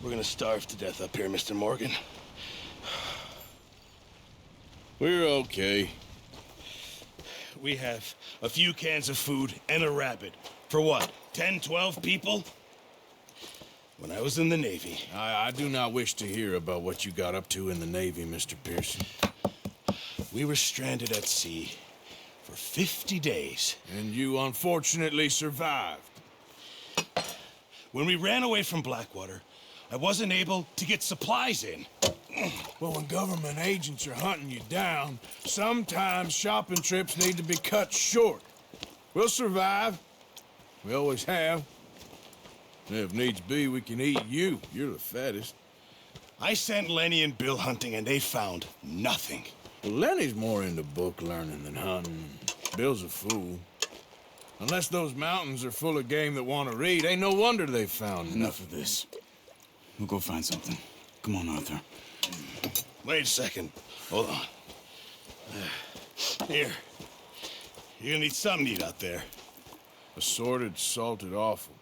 We're gonna starve to death up here, Mr. Morgan. We're okay. We have a few cans of food and a rabbit. For what, 10, 12 people? When I was in the Navy... I do not wish to hear about what you got up to in the Navy, Mr. Pearson. We were stranded at sea for 50 days. And you unfortunately survived. When we ran away from Blackwater, I wasn't able to get supplies in. Well, when government agents are hunting you down, sometimes shopping trips need to be cut short. We'll survive. We always have. And if needs be, we can eat you. You're the fattest. I sent Lenny and Bill hunting, and they found nothing. Well, Lenny's more into book learning than hunting. Bill's a fool. Unless those mountains are full of game that want to read, ain't no wonder they found Enough of this. We'll go find something. Come on, Arthur. Wait a second. Hold on. Here. You're gonna need something to eat out there. Assorted, salted offal.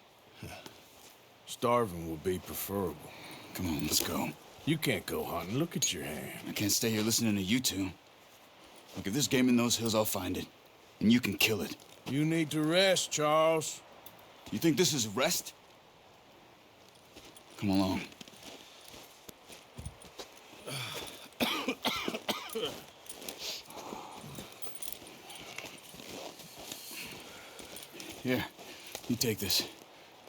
Starving will be preferable. Come on, let's go. You can't go hunting. Look at your hand. I can't stay here listening to you two. Look, if there's game in those hills, I'll find it. And you can kill it. You need to rest, Charles. You think this is rest? Come along. Here, you take this.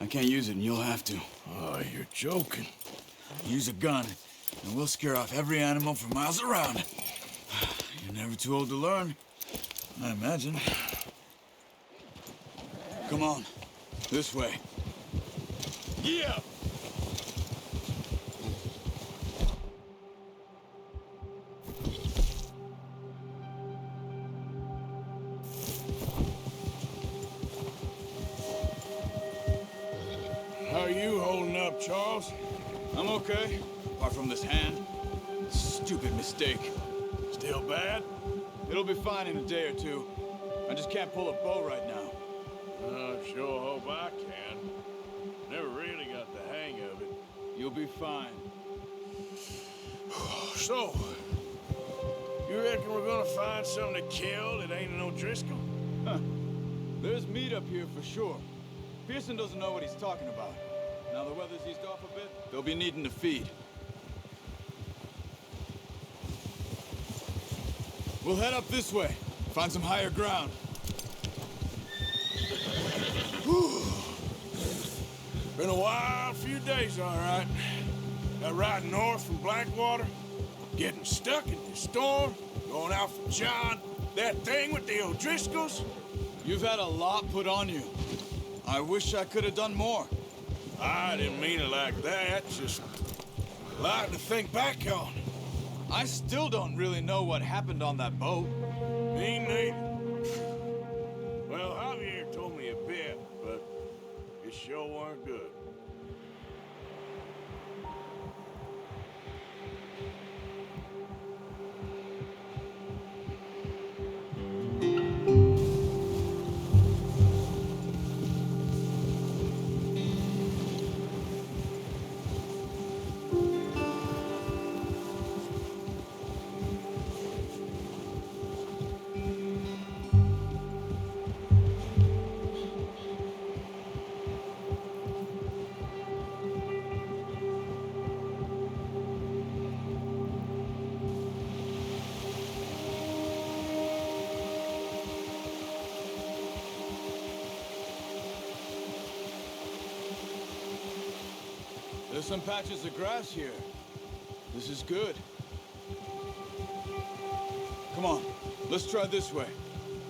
I can't use it, and you'll have to. Oh, you're joking. Use a gun, and we'll scare off every animal for miles around. You're never too old to learn, I imagine. Come on, this way. Yeah! How are you holding up, Charles? I'm okay, apart from this hand. Stupid mistake. Still bad? It'll be fine in a day or two. I just can't pull a bow right now. I sure hope I can. Never really got the hang of it. You'll be fine. So, you reckon we're gonna find something to kill that ain't no Driscoll? Huh. There's meat up here for sure. Pearson doesn't know what he's talking about. Now the weather's eased off a bit, they'll be needing to feed. We'll head up this way, find some higher ground. Whew. Been a wild few days, all right. That ride north from Blackwater, getting stuck in the storm, going out for John, that thing with the O'Driscolls. You've had a lot put on you. I wish I could have done more. I didn't mean it like that, just a lot to think back on. I still don't really know what happened on that boat. Me neither. Well, Javier told me a bit, but it sure weren't good. There's some patches of grass here. This is good. Come on, let's try this way.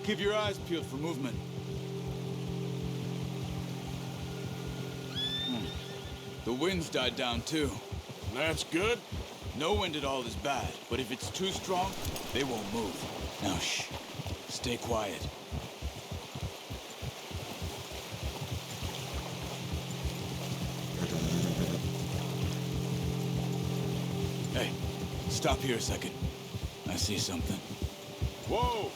Keep your eyes peeled for movement. The wind's died down too. That's good. No wind at all is bad, but if it's too strong, they won't move. Now shh, stay quiet. Hey, stop here a second. I see something. Whoa!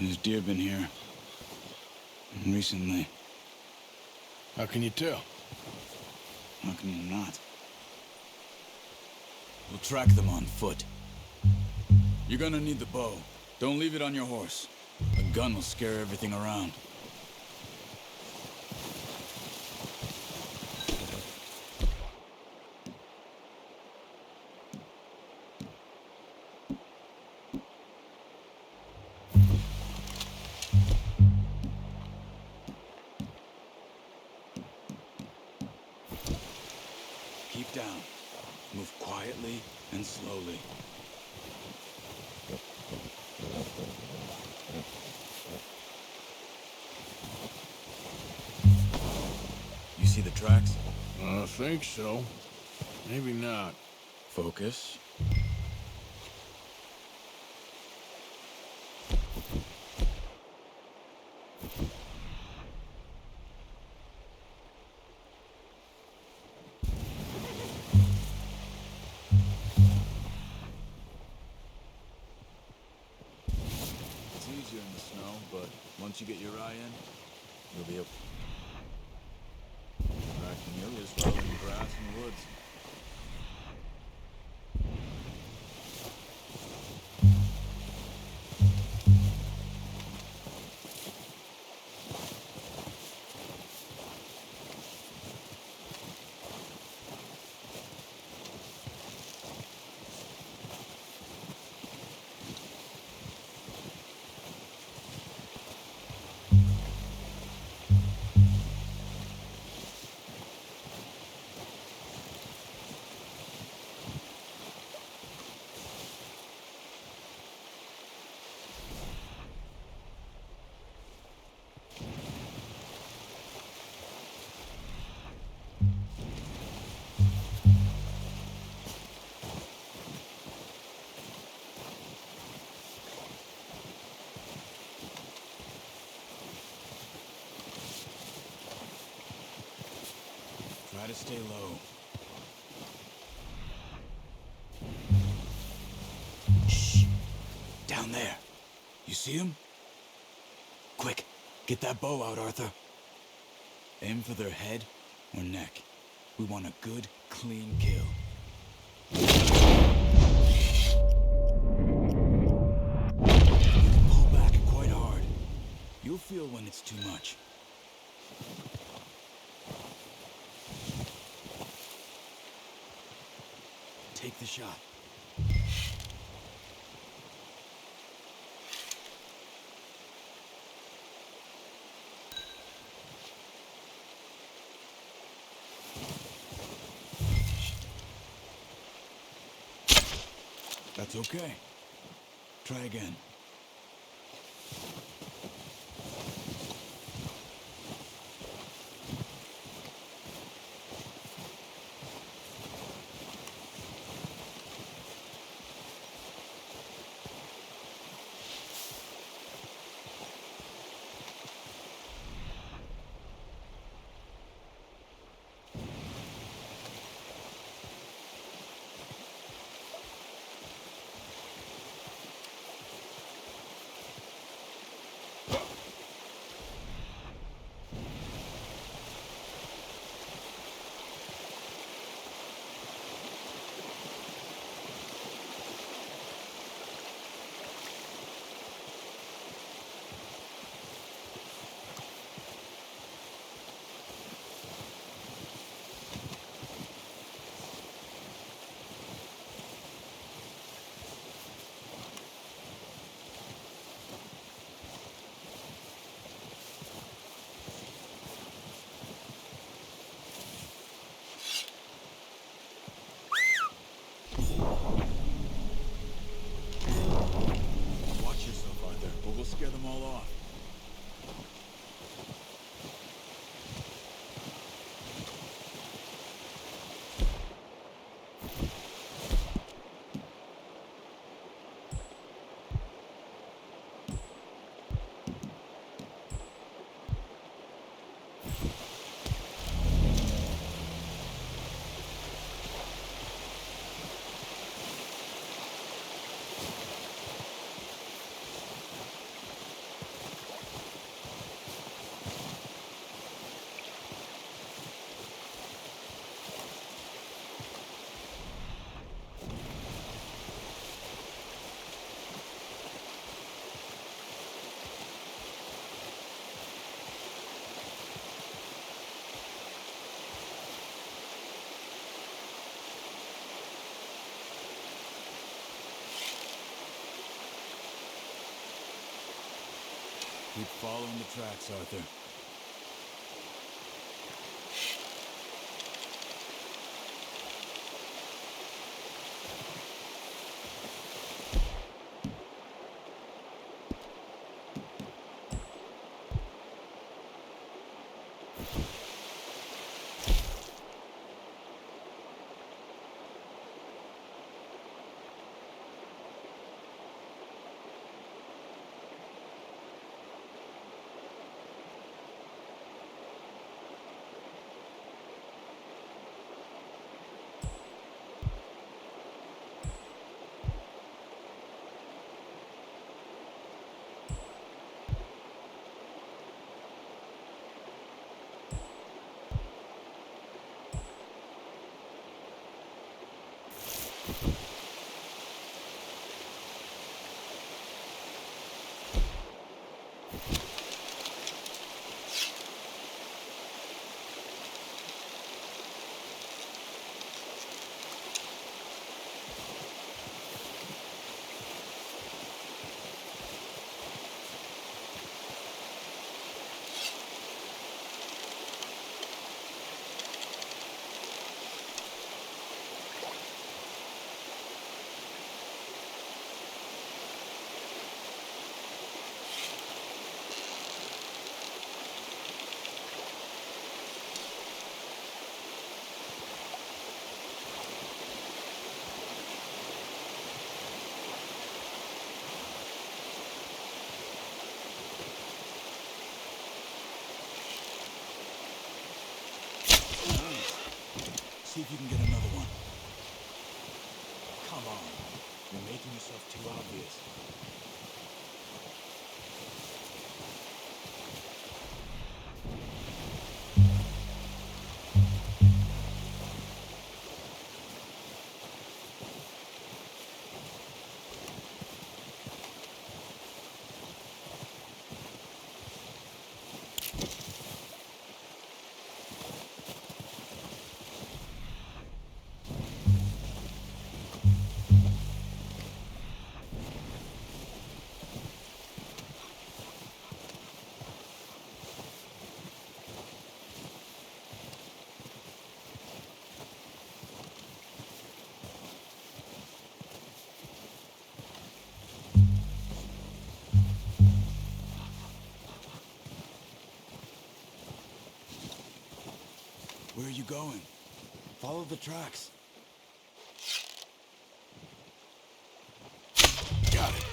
There's deer been here. Recently. How can you tell? How can you not? We'll track them on foot. You're gonna need the bow. Don't leave it on your horse. A gun will scare everything around. Keep down. Move quietly and slowly. You see the tracks? I think so. Maybe not. Focus. It's easier in the snow, but once you get your eye in, you'll be able to track camellias well in the grass and the woods. Try to stay low. Shh. Down there. You see him? Quick, get that bow out, Arthur. Aim for their head or neck. We want a good, clean kill. You can pull back quite hard. You'll feel when it's too much. Take the shot. That's okay. Try again. Scare them all off. Keep following the tracks, Arthur. See if you can get another one. Come on. You're making yourself too obvious. Where are you going? Follow the tracks. Got it.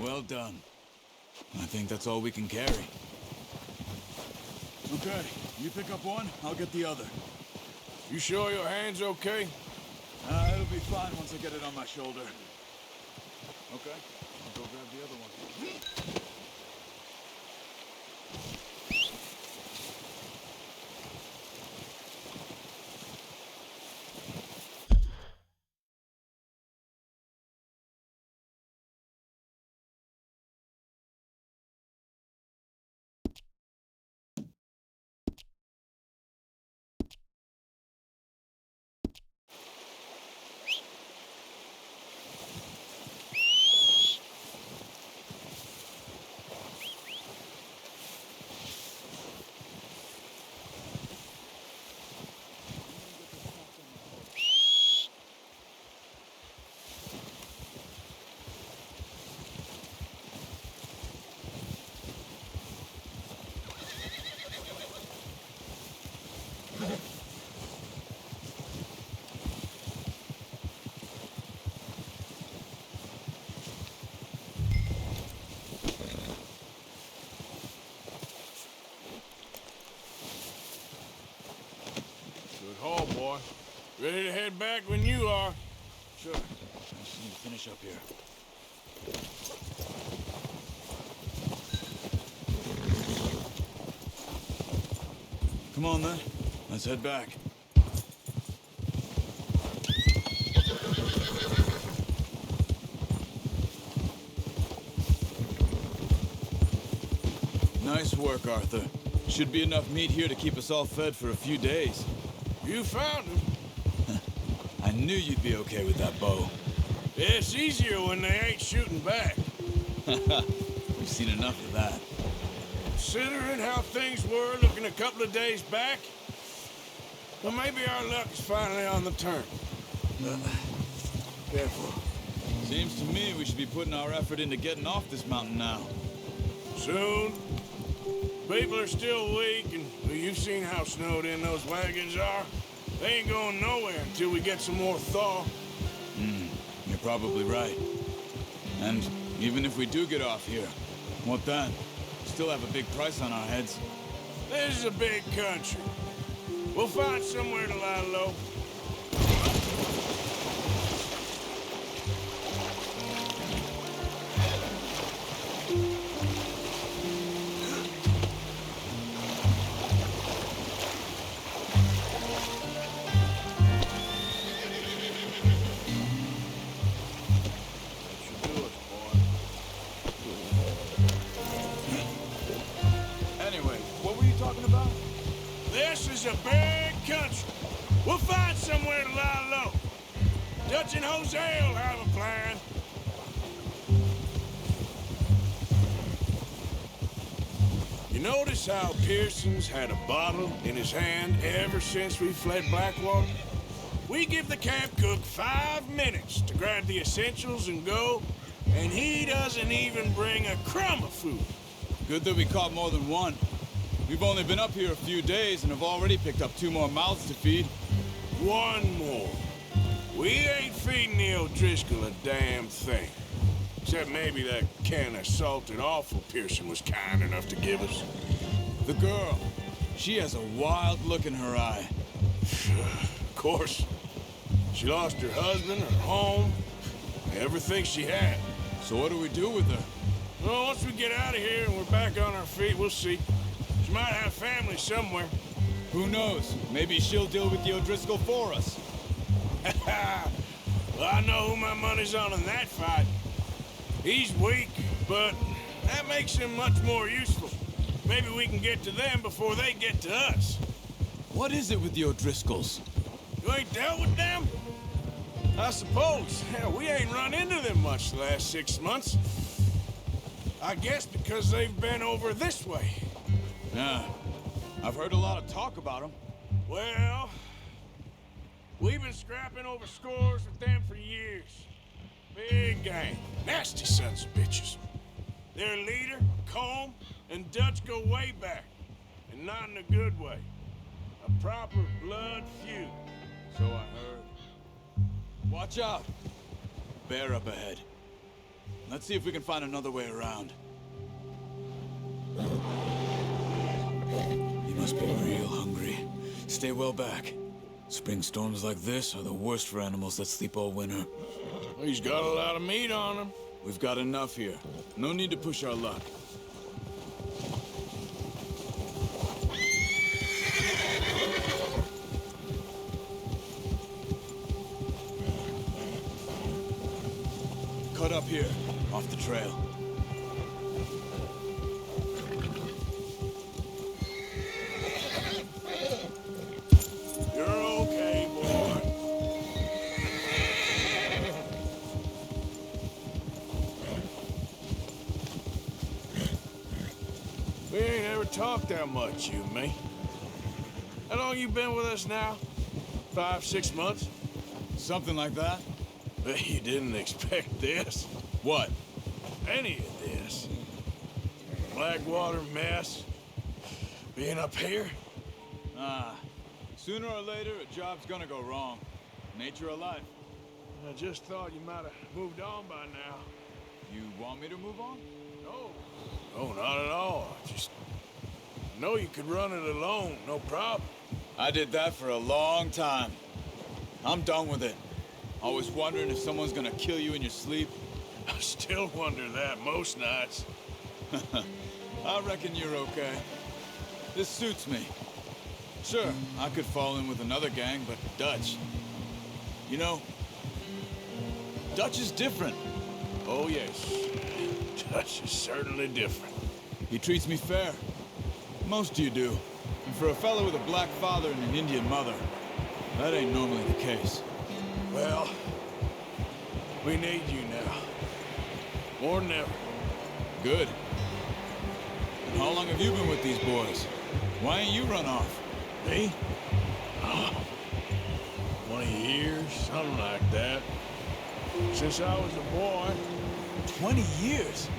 Well done. I think that's all we can carry. Okay, you pick up one, I'll get the other. You sure your hand's okay? It'll be fine once I get it on my shoulder. Okay, I'll go grab the other one. Haul, boy. Ready to head back when you are. Sure. I just need to finish up here. Come on, then. Let's head back. Nice work, Arthur. Should be enough meat here to keep us all fed for a few days. You found him. I knew you'd be okay with that bow. It's easier when they ain't shooting back. We've seen enough of that. Considering how things were looking a couple of days back, well, maybe our luck is finally on the turn. Careful. Seems to me we should be putting our effort into getting off this mountain now. Soon. People are still weak, and well, you've seen how snowed in those wagons are. They ain't going nowhere until we get some more thaw. You're probably right. And even if we do get off here, what then? Still have a big price on our heads. This is a big country. We'll find somewhere to lie low. Anyway, what were you talking about? This is a big country. We'll find somewhere to lie low. Dutch and Jose will have a plan. You notice how Pearson's had a bottle in his hand ever since we fled Blackwater? We give the camp cook 5 minutes to grab the essentials and go, and he doesn't even bring a crumb of food. Good that we caught more than one. We've only been up here a few days and have already picked up 2 more mouths to feed. 1 more. We ain't feeding the O'Driscoll a damn thing. Except maybe that can of salted offal Pearson was kind enough to give us. The girl, she has a wild look in her eye. Of course. She lost her husband, her home, everything she had. So what do we do with her? Well, once we get out of here and we're back on our feet, we'll see. She might have family somewhere. Who knows? Maybe she'll deal with the O'Driscoll for us. Well, I know who my money's on in that fight. He's weak, but that makes him much more useful. Maybe we can get to them before they get to us. What is it with the O'Driscolls? You ain't dealt with them? I suppose. Hell, we ain't run into them much the last 6 months. I guess because they've been over this way. Yeah, I've heard a lot of talk about them. Well, we've been scrapping over scores with them for years. Big gang. Nasty sons of bitches. Their leader, Combe, and Dutch go way back. And not in a good way. A proper blood feud. So I heard. Watch out. Bear up ahead. Let's see if we can find another way around. You must be real hungry. Stay well back. Spring storms like this are the worst for animals that sleep all winter. He's got a lot of meat on him. We've got enough here. No need to push our luck. Cut up here, off the trail. You're okay, boy. We ain't ever talked that much, you and me. How long you been with us now? 5, 6 months? Something like that? Bet you didn't expect this. What? Any of this. Blackwater mess. Being up here? Sooner or later, a job's gonna go wrong. Nature of life. I just thought you might have moved on by now. You want me to move on? No. No, not at all. I know you could run it alone, no problem. I did that for a long time. I'm done with it. Always wondering if someone's gonna kill you in your sleep. I still wonder that most nights. I reckon you're okay. This suits me. Sure, I could fall in with another gang, but Dutch... You know, Dutch is different. Oh, yes. Dutch is certainly different. He treats me fair. Most of you do. And for a fellow with a black father and an Indian mother, that ain't normally the case. Well, we need you now. More than ever. Good. How long have you been with these boys? Why ain't you run off? Me? 20 years, something like that. Since I was a boy. 20 years?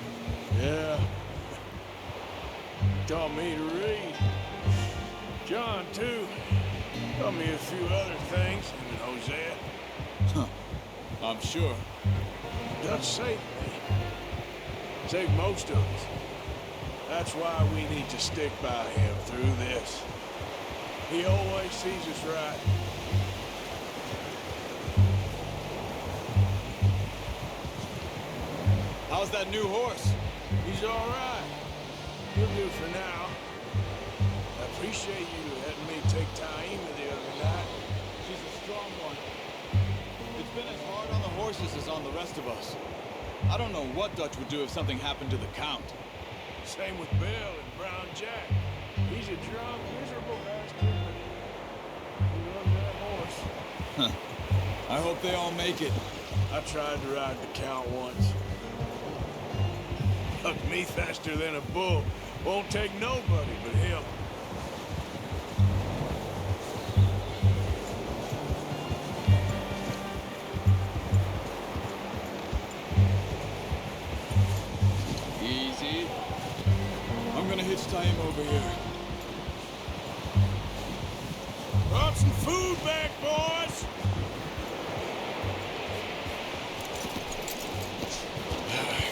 Yeah. Taught me to read. John, too. Taught me a few other things, him and Hosea. Huh. I'm sure. Dutch saved me. Saved most of us. That's why we need to stick by him through this. He always sees us right. How's that new horse? He's all right. He'll do for now. I appreciate you letting me take Taima the other night. She's a strong one. It's been as hard on the horses as on the rest of us. I don't know what Dutch would do if something happened to the Count. Same with Bill and Brown Jack. He's a drunk, miserable bastard, but he loves that horse. Huh. I hope they all make it. I tried to ride the Count once. Hucked me faster than a bull. Won't take nobody but him. Easy. I'm gonna hitch him over here. Brought some food back, boys!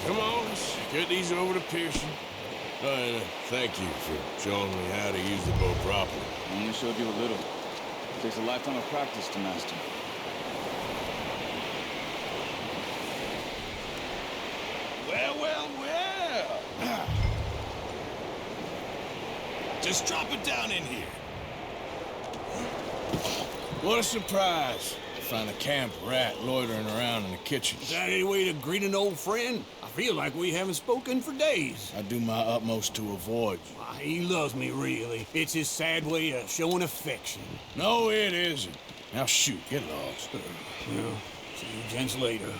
Come on, let's get these over to Pearson. Thank you for showing me how to use the bow properly. I only showed you a little. It takes a lifetime of practice to master. Well, well, well. Just drop it down in here. What a surprise. To find a camp rat loitering around in the kitchen. Is that any way to greet an old friend? I feel like we haven't spoken for days. I do my utmost to avoid you. Why, he loves me, really. It's his sad way of showing affection. No, it isn't. Now shoot, get lost. Well, see you gents later.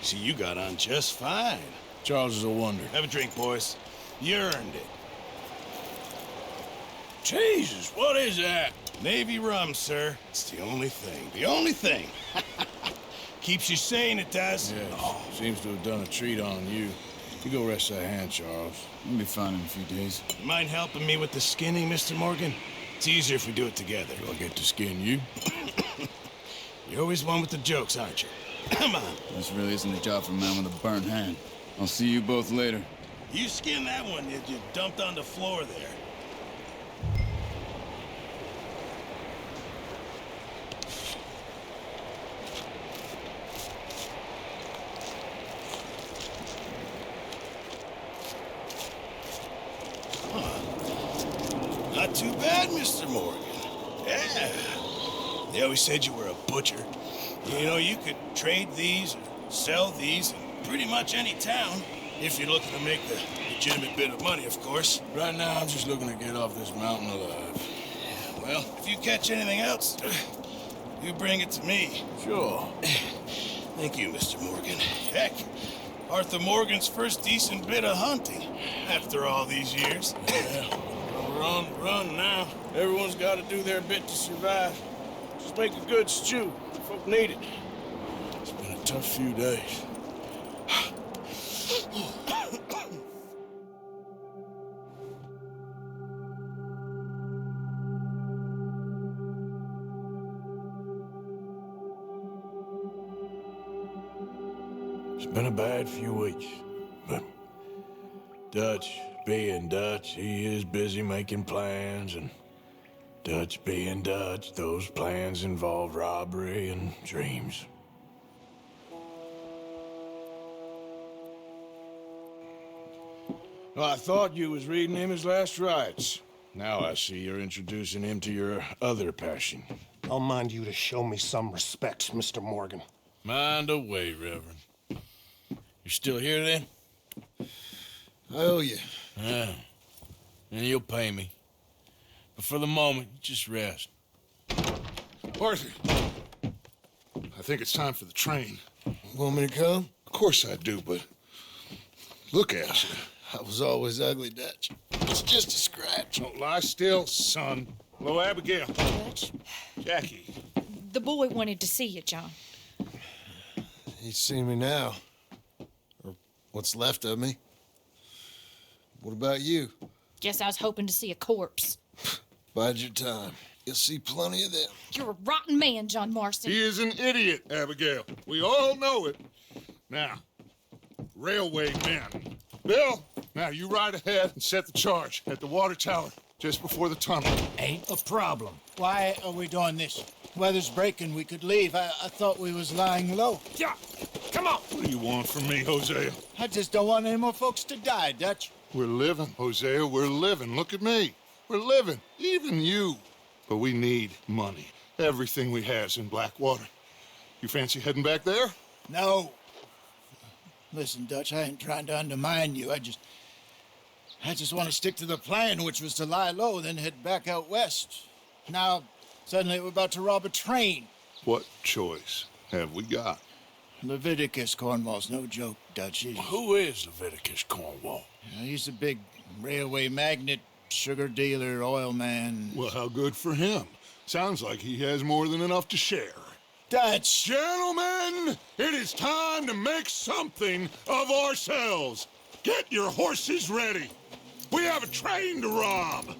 See, you got on just fine. Charles is a wonder. Have a drink, boys. You earned it. Jesus, what is that? Navy rum, sir. It's the only thing. The only thing. Keeps you sane, it does. Yes, seems to have done a treat on you. You go rest that hand, Charles. We'll be fine in a few days. You mind helping me with the skinning, Mr. Morgan? It's easier if we do it together. Do I get to skin you? You're always one with the jokes, aren't you? Come on. This really isn't a job for a man with a burnt hand. I'll see you both later. You skin that one that you dumped on the floor there. Not too bad, Mr. Morgan. Yeah. They always said you were a butcher. You know, you could trade these, or sell these in pretty much any town, if you're looking to make the legitimate bit of money, of course. Right now, I'm just looking to get off this mountain alive. Well, if you catch anything else, you bring it to me. Sure. Thank you, Mr. Morgan. Heck, Arthur Morgan's first decent bit of hunting, after all these years. Yeah. We're on the run now. Everyone's got to do their bit to survive. Just make a good stew. Folk need it. It's been a tough few days. It's been a bad few weeks, but Dutch being Dutch, he is busy making plans, and Dutch being Dutch, those plans involve robbery and dreams. Well, I thought you was reading him his last rites. Now I see you're introducing him to your other passion. I'll mind you to show me some respect, Mr. Morgan. Mind away, Reverend. You still here, then? I owe you. Yeah. And you'll pay me. But for the moment, just rest. Arthur, I think it's time for the train. Want me to come? Of course I do, but look at you. I was always ugly, Dutch. It's just a scratch. Don't lie still, son. Hello, Abigail. Dutch, Jackie. the boy wanted to see you, John. He's seen me now. Or what's left of me. What about you? Guess I was hoping to see a corpse. Bide your time. You'll see plenty of them. You're a rotten man, John Marston. He is an idiot, Abigail. We all know it. Now, railway men. Bill, now you ride ahead and set the charge at the water tower just before the tunnel. Ain't a problem. Why are we doing this? Weather's breaking. We could leave. I thought we was lying low. Yeah, come on. What do you want from me, Hosea? I just don't want any more folks to die, Dutch. We're living, Hosea. We're living. Look at me. We're living. Even you. But we need money. Everything we have's in Blackwater. You fancy heading back there? No. Listen, Dutch, I ain't trying to undermine you. I just want to stick to the plan, which was to lie low, then head back out west. Now, suddenly we're about to rob a train. What choice have we got? Leviticus Cornwall's no joke, Dutch. Who is Leviticus Cornwall? He's a big railway magnate, sugar dealer, oil man. Well, how good for him. Sounds like he has more than enough to share. Dutch! Gentlemen, it is time to make something of ourselves. Get your horses ready. We have a train to rob.